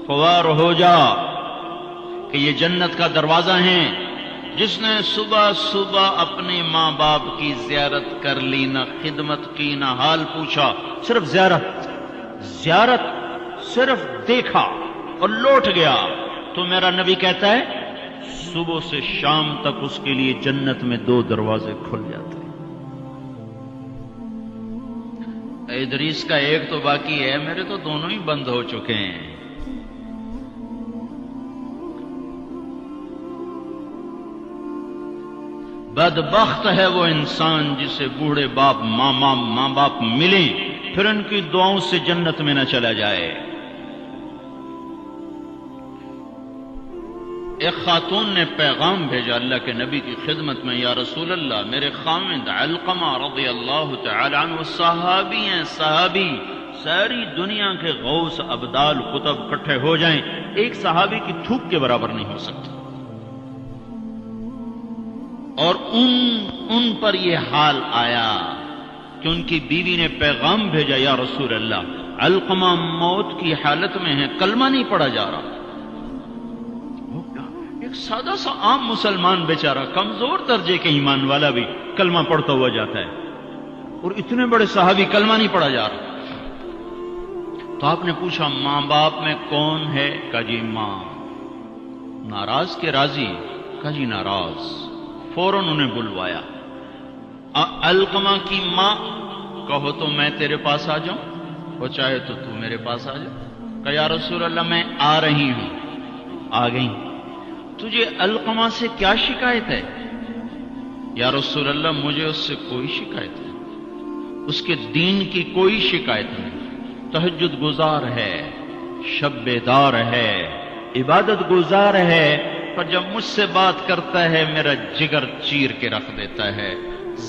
خوار ہو جا کہ یہ جنت کا دروازہ ہیں. جس نے صبح صبح اپنے ماں باپ کی زیارت کر لی، نہ خدمت کی نہ حال پوچھا، صرف زیارت صرف دیکھا اور لوٹ گیا، تو میرا نبی کہتا ہے صبح سے شام تک اس کے لیے جنت میں 2 دروازے کھل جاتے ہیں. ادریس کا ایک تو باقی ہے، میرے تو دونوں ہی بند ہو چکے ہیں. بدبخت ہے وہ انسان جسے بوڑھے باپ ماں باپ ملیں پھر ان کی دعاؤں سے جنت میں نہ چلا جائے. ایک خاتون نے پیغام بھیجا اللہ کے نبی کی خدمت میں، یا رسول اللہ میرے خامد علقمہ رضی اللہ تعالی عنہ صحابی ہیں، صحابی، ساری دنیا کے غوث ابدال کتب اکٹھے ہو جائیں ایک صحابی کی تھوک کے برابر نہیں ہو سکتا. اور ان پر یہ حال آیا کہ ان کی بیوی نے پیغام بھیجا، یا رسول اللہ علقمہ موت کی حالت میں ہے، کلمہ نہیں پڑھا جا رہا. ایک سادہ سا عام مسلمان بیچارہ کمزور درجے کے ایمان والا بھی کلمہ پڑھتا ہوا جاتا ہے، اور اتنے بڑے صحابی کلمہ نہیں پڑھا جا رہا. تو آپ نے پوچھا ماں باپ میں کون ہے؟ کہا جی ماں. ناراض کے راضی؟ کہا جی ناراض. فوراً انہیں بلوایا. علقمہ کی ماں، کہو تو میں تیرے پاس آ جاؤں، وہ چاہے تو میرے پاس آ جا. کہا یا رسول اللہ میں آ رہی ہوں. آ گئی. تجھے علقمہ سے کیا شکایت ہے؟ یا رسول اللہ مجھے اس سے کوئی شکایت نہیں، اس کے دین کی کوئی شکایت نہیں. تہجد گزار ہے، شب بیدار ہے، عبادت گزار ہے، پر جب مجھ سے بات کرتا ہے میرا جگر چیر کے رکھ دیتا ہے.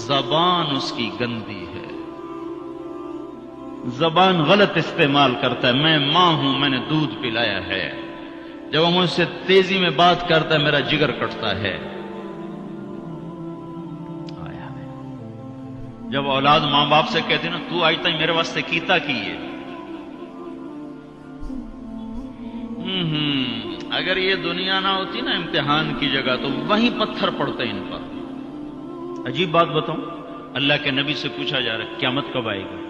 زبان اس کی گندی ہے، زبان غلط استعمال کرتا ہے. میں ماں ہوں، میں نے دودھ پلایا ہے، جب وہ مجھ سے تیزی میں بات کرتا ہے میرا جگر کٹتا ہے. جب اولاد ماں باپ سے کہتی نا تو آج تک میرے واسطے کیتا کی ہے، اگر یہ دنیا نہ ہوتی نا امتحان کی جگہ تو وہیں پتھر پڑتے ان پر. عجیب بات بتاؤں، اللہ کے نبی سے پوچھا جا رہا ہے قیامت کب آئے گی؟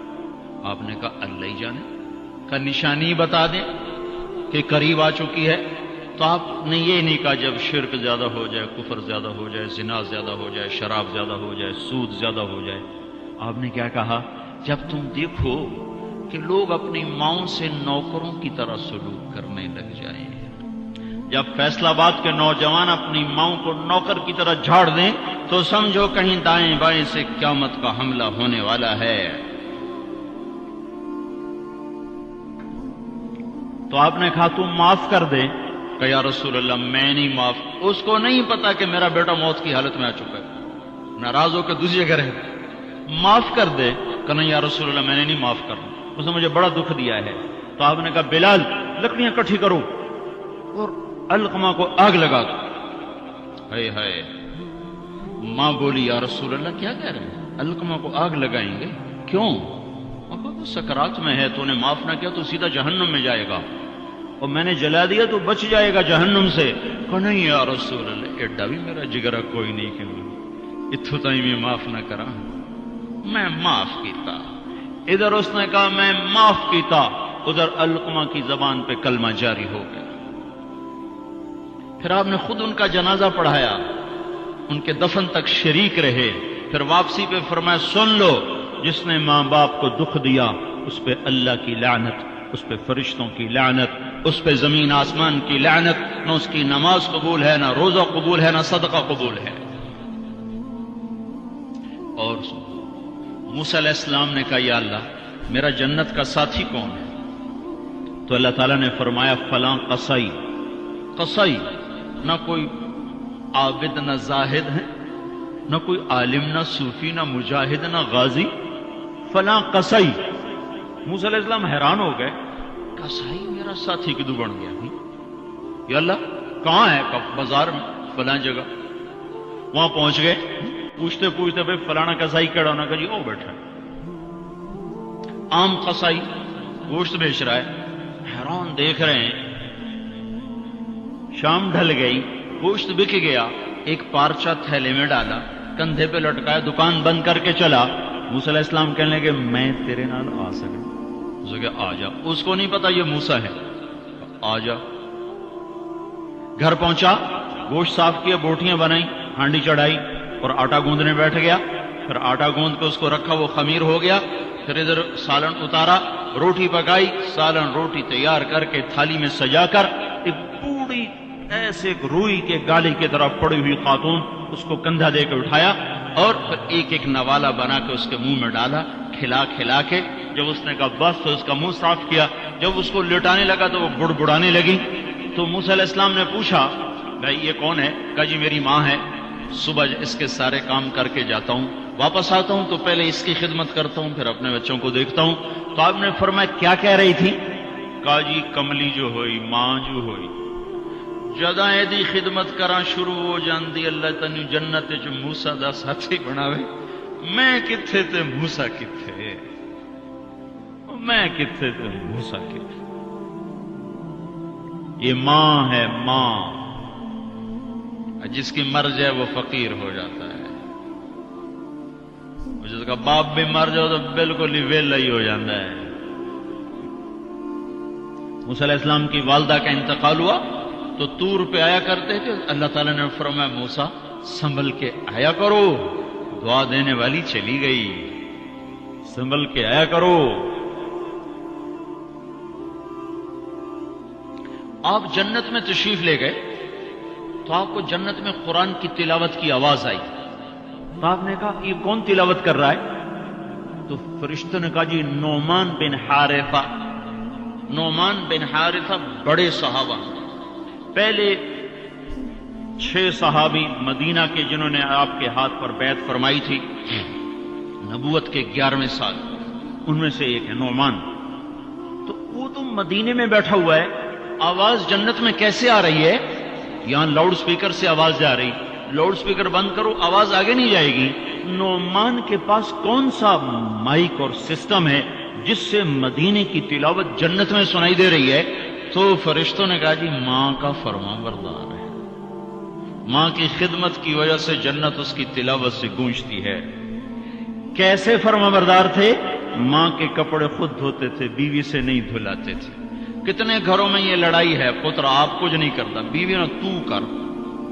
آپ نے کہا اللہ ہی جانے. کا نشانی بتا دیں کہ قریب آ چکی ہے. تو آپ نے یہ نہیں کہا جب شرک زیادہ ہو جائے، کفر زیادہ ہو جائے، زنا زیادہ ہو جائے، شراب زیادہ ہو جائے، سود زیادہ ہو جائے. آپ نے کیا کہا؟ جب تم دیکھو کہ لوگ اپنی ماؤں سے نوکروں کی طرح سلوک کرنے لگ جائیں، جب فیصلہ آباد کے نوجوان اپنی ماؤں کو نوکر کی طرح جھاڑ دیں تو سمجھو کہیں دائیں بائیں سے قیامت کا حملہ ہونے والا ہے. تو آپ نے کہا تم معاف کر دے. کہ یا رسول اللہ میں نہیں معاف. اس کو نہیں پتا کہ میرا بیٹا موت کی حالت میں آ چکا ہے، ناراض ہو کے دوسری جگہ رہے. معاف کر دے. کہ نہیں یا رسول اللہ میں نے نہیں معاف کرنا، اس نے مجھے بڑا دکھ دیا ہے. تو آپ نے کہا بلال لکڑیاں اکٹھی کرو اور علقمہ کو آگ لگا دو. ہائے ہائے. ماں بولی یا رسول اللہ کیا کہہ رہے ہیں؟ علقمہ کو آگ لگائیں گے؟ کیوں؟ وہ سکرات میں ہے، تو نے معاف نہ کیا تو سیدھا جہنم میں جائے گا، اور میں نے جلا دیا تو بچ جائے گا جہنم سے. کہ نہیں یا رسول اللہ ایڈا بھی میرا جگرا کوئی نہیں کہ اتھو تائیں میں معاف نہ کرا. میں معاف کیتا. ادھر اس نے کہا میں معاف کیتا، ادھر علقمہ کی زبان پہ کلمہ جاری ہو گیا. پھر آپ نے خود ان کا جنازہ پڑھایا، ان کے دفن تک شریک رہے. پھر واپسی پہ فرمایا سن لو، جس نے ماں باپ کو دکھ دیا اس پہ اللہ کی لعنت، اس پہ فرشتوں کی لعنت، اس پہ زمین آسمان کی لعنت. نہ اس کی نماز قبول ہے، نہ روزہ قبول ہے، نہ صدقہ قبول ہے. اور موسیٰ علیہ السلام نے کہا یا اللہ میرا جنت کا ساتھی کون ہے؟ تو اللہ تعالیٰ نے فرمایا فلاں قصائی. قصائی نہ کوئی عابد نہ زاہد ہے، نہ کوئی عالم نہ صوفی نہ مجاہد نہ غازی، فلاں قصائی. موسیٰ علیہ السلام حیران ہو گئے. قصائی میرا ساتھی کدو بن گیا؟ یا اللہ کہاں ہے؟ بازار میں فلاں جگہ. وہاں پہنچ گئے، پوچھتے پوچھتے بھائی فلانا قصائی کیڑا ہونا؟ کہ جی او بیٹھا ہے. عام قصائی گوشت بیچ رہا ہے. حیران دیکھ رہے ہیں شام ڈھل گئی، گوشت بک گیا، ایک پارچہ تھیلے میں ڈالا، کندھے پہ لٹکایا، دکان بند کر کے چلا۔ موسیٰ علیہ السلام کہنے لگے میں تیرے نال آ سکوں؟ اس نے کہا آ جا۔ اس کو نہیں پتا یہ موسیٰ ہے، آ جا۔ گھر پہنچا، گوشت صاف کیا، بوٹیاں بنائی، ہانڈی چڑھائی اور آٹا گوندنے بیٹھ گیا۔ پھر آٹا گوند کے اس کو رکھا، وہ خمیر ہو گیا۔ پھر ادھر سالن اتارا، روٹی پکائی، سالن روٹی تیار کر کے تھالی میں سجا کر ایک بوڑھی ایسے روئی کے گالی کی طرف پڑی ہوئی خاتون، اس کو کندھا دے کے اٹھایا اور پھر ایک ایک نوالا بنا کے اس کے منہ میں ڈالا، کھلا کھلا کے۔ جب اس نے کہا بس تو اس کا منہ صاف کیا۔ جب اس کو لٹانے لگا تو وہ بڑبڑانے لگی۔ تو موسیٰ علیہ السلام نے پوچھا بھائی یہ کون ہے؟ کہا جی میری ماں ہے، صبح اس کے سارے کام کر کے جاتا ہوں، واپس آتا ہوں تو پہلے اس کی خدمت کرتا ہوں، پھر اپنے بچوں کو دیکھتا ہوں۔ تو آپ نے فرمایا کیا کہہ رہی تھی؟ کہا جی کملی جو ہوئی، ماں جو ہوئی، جداں دی خدمت کراں شروع ہو جاندی اللہ تینوں جنت وچ موسیٰ دا ساتھی بناوے۔ میں کتھے تے موسیٰ کتھے، میں کتھے تے موسیٰ کتھے۔ یہ ماں ہے، ماں جس کی مر جائے وہ فقیر ہو جاتا ہے، جس کا باپ بھی مر جاؤ تو بالکل ہی ویلا ہی ہو جاتا ہے۔ موسیٰ علیہ السلام کی والدہ کا انتقال ہوا تو طور پہ آیا کرتے تھے۔ اللہ تعالیٰ نے فرمایا موسیٰ سنبھل کے آیا کرو، دعا دینے والی چلی گئی، سنبھل کے آیا کرو۔ آپ جنت میں تشریف لے گئے تو آپ کو جنت میں قرآن کی تلاوت کی آواز آئی۔ تو آپ نے کہا یہ کون تلاوت کر رہا ہے؟ تو فرشتوں نے کہا جی نعمان بن حارثہ۔ نعمان بن حارثہ بڑے صحابہ، پہلے 6 صحابی مدینہ کے جنہوں نے آپ کے ہاتھ پر بیعت فرمائی تھی نبوت کے 11ویں سال، ان میں سے ایک ہے نعمان۔ تو وہ تو مدینے میں بیٹھا ہوا ہے، آواز جنت میں کیسے آ رہی ہے؟ یہاں لاؤڈ سپیکر سے آواز جا رہی، لاؤڈ سپیکر بند کرو آواز آگے نہیں جائے گی۔ نعمان کے پاس کون سا مائک اور سسٹم ہے جس سے مدینے کی تلاوت جنت میں سنائی دے رہی ہے؟ تو فرشتوں نے کہا جی ماں کا فرما بردار ہے، ماں کی خدمت کی وجہ سے جنت اس کی تلاوت سے گونجتی ہے۔ کیسے فرما بردار تھے؟ ماں کے کپڑے خود دھوتے تھے، بیوی سے نہیں دھلاتے تھے۔ کتنے گھروں میں یہ لڑائی ہے، پتر آپ کچھ نہیں کرتا، بیوی نے تو کر،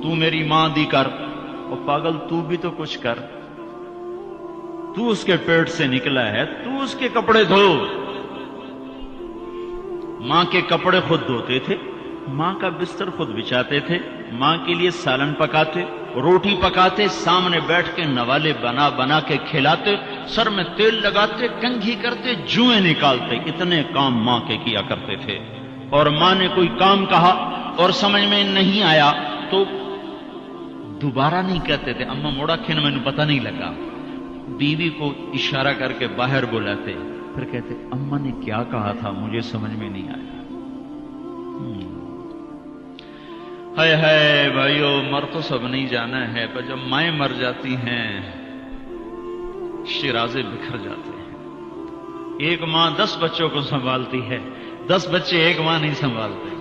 تو میری ماں دی کر، اور پاگل تو بھی تو کچھ کر، تو اس کے پیٹ سے نکلا ہے، تو اس کے کپڑے دھو۔ ماں کے کپڑے خود دھوتے تھے، ماں کا بستر خود بچھاتے تھے، ماں کے لیے سالن پکاتے، روٹی پکاتے، سامنے بیٹھ کے نوالے بنا بنا کے کھلاتے، سر میں تیل لگاتے، کنگھی کرتے، جوئیں نکالتے، اتنے کام ماں کے کیا کرتے تھے۔ اور ماں نے کوئی کام کہا اور سمجھ میں نہیں آیا تو دوبارہ نہیں کہتے تھے اماں موڑا کھن میں نے پتہ نہیں لگا، بیوی کو اشارہ کر کے باہر بلاتے، پھر کہتے اماں نے کیا کہا تھا مجھے سمجھ میں نہیں آیا۔ ہائے ہائے بھائیو، مر تو سب نہیں جانا ہے، پر جب مائیں مر جاتی ہیں شیرازے بکھر جاتے ہیں۔ ایک ماں 10 بچوں کو سنبھالتی ہے، 10 بچے ایک ماں نہیں سنبھالتے۔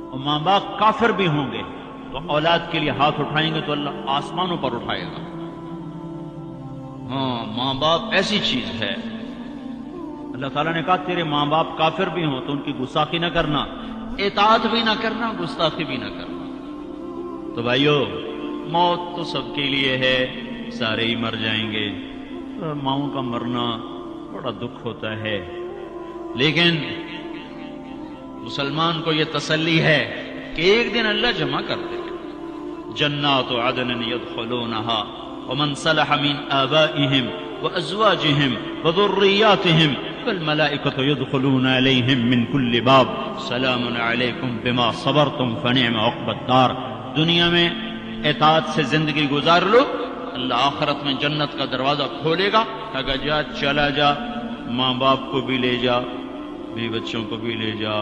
اور ماں باپ کافر بھی ہوں گے تو اولاد کے لیے ہاتھ اٹھائیں گے تو اللہ آسمانوں پر اٹھائے گا۔ ہاں، ماں باپ ایسی چیز ہے۔ اللہ تعالیٰ نے کہا تیرے ماں باپ کافر بھی ہوں تو ان کی گستاخی نہ کرنا، اطاعت بھی نہ کرنا، گستاخی بھی نہ کرنا۔ تو بھائیو، موت تو سب کے لیے ہے، سارے ہی مر جائیں گے۔ ماؤں کا مرنا بڑا دکھ ہوتا ہے، لیکن مسلمان کو یہ تسلی ہے کہ ایک دن اللہ جمع کر دے گا۔ جنات عدن يدخلونها ومن صلح من آبائهم وأزواجهم وذرياتهم والملائكة يدخلون عليهم من كل باب سلام عليكم بما صبرتم فنعم عقبى الدار۔ دنیا میں اطاعت سے زندگی گزار لو، اللہ آخرت میں جنت کا دروازہ کھولے گا، اگر جا چلا جا، ماں باپ کو بھی لے جا، بیوی بچوں کو بھی لے جا۔